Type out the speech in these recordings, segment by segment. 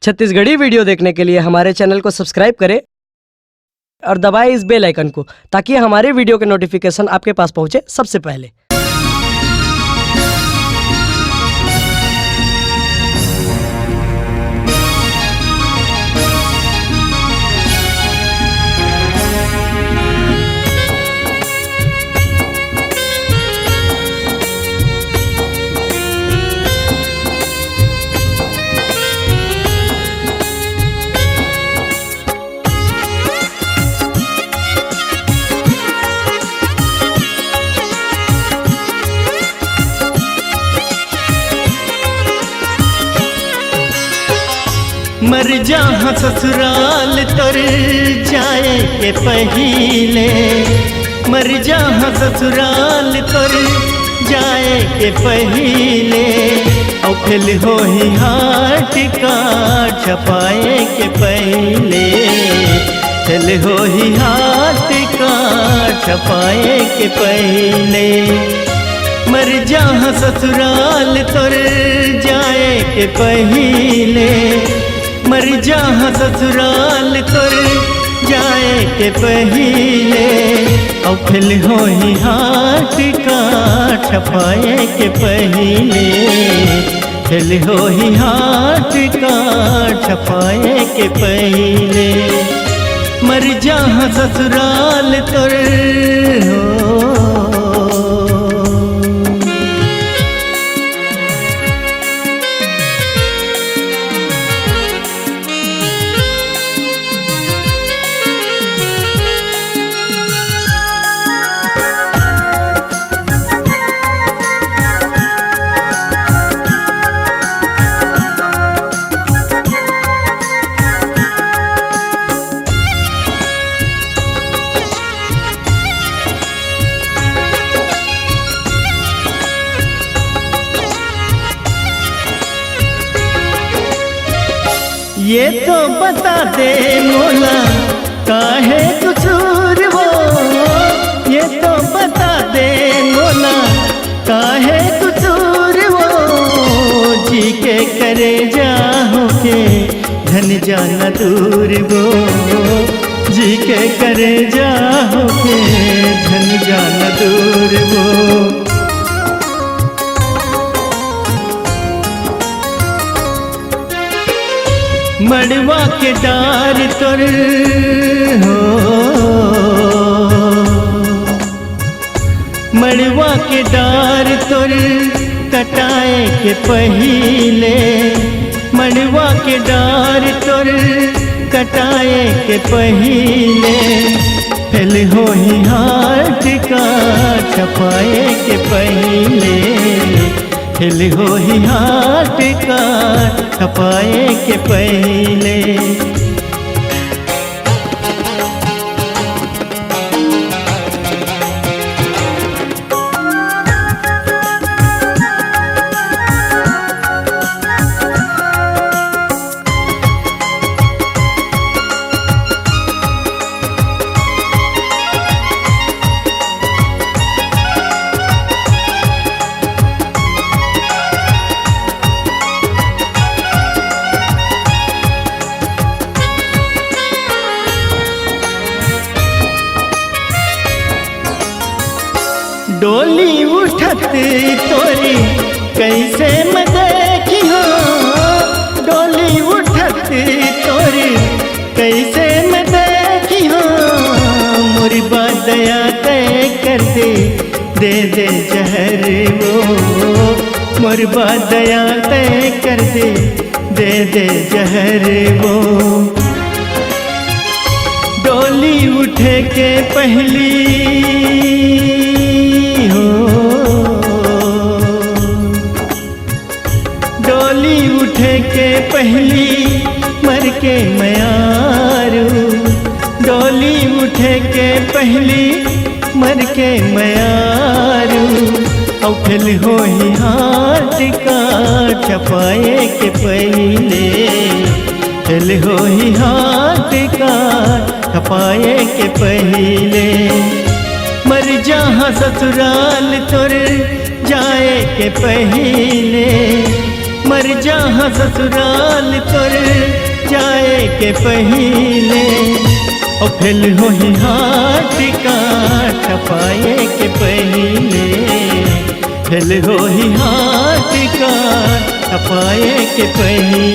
Chhattisgarhi video देखने के लिए हमारे चैनल को सब्सक्राइब करें और दबाएं इस बेल आइकन को, ताकि हमारे वीडियो के नोटिफिकेशन आपके पास पहुंचे सबसे पहले। मर जहाँ ससुराल तोर जाए के पहिले, मर जहाँ ससुराल तोर जाए के पहिले, औ फिल हो ही हाथ का छपाए के पहले, फिल हो ही हाथ का छपाए के पहले। मर जहाँ ससुराल तोर जाए के पहिले, मर जहाँ ससुराल तोर जाए के पहिले, औ फिल हो ही हाथ का छपाए के पहिले, फिल हो ही हाथ का छपाए के पहिले। मर जहाँ ससुराल तोर हो। ये तो बता दे मोला काहे कसूर वो, ये तो बता दे मोला काहे कसूर वो, जी के करे जाहो के धन जाना दूर वो, जी के करे जाहो के धन जाना दूर वो। मड़वा के डार तोर हो, मड़वा के डार तोर कटाए के पहिले, मड़वा के डार तोर कटाए के पहिले, फिल हो ही हाथ का छपाए के पहिले, फिल हो ही हाथ का छपाए के पहले। डोली उठत तोरी कैसे मैं देखी हो, डोली उठत तोरी कैसे मैं देखी हो, मोरी बात दया तय कर दे दे जहर वो, मोरी बात दया तय कर दे जहर वो। डोली उठे के पहली डोली उठे के पहली मर के मयारू, डोली उठे के पहली मर के मयारू, औ फिल हो ही हाथ का छपाए के पहले, फिल हो ही हाथ का छपाए के पहले। मर जहाँ ससुराल तोर जाए के पहले, मर जहाँ ससुराल तोर के पहले और फेल हो ही हाथ का छपाए के पहले फेल हो ही हाथ का छपाए के पहले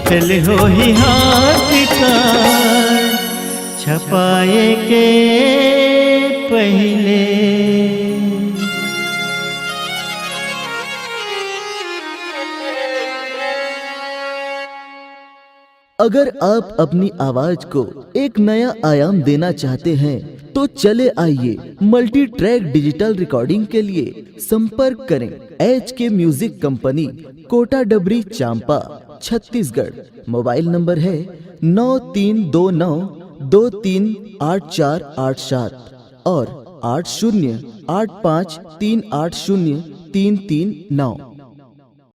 फेल हो ही हाथ का छपाए के पहले। अगर आप अपनी आवाज को एक नया आयाम देना चाहते हैं तो चले आइए मल्टी ट्रैक डिजिटल रिकॉर्डिंग के लिए संपर्क करें HK म्यूजिक कंपनी, कोटा डबरी, चांपा, छत्तीसगढ़। मोबाइल नंबर है 9329238487 और 8085380339।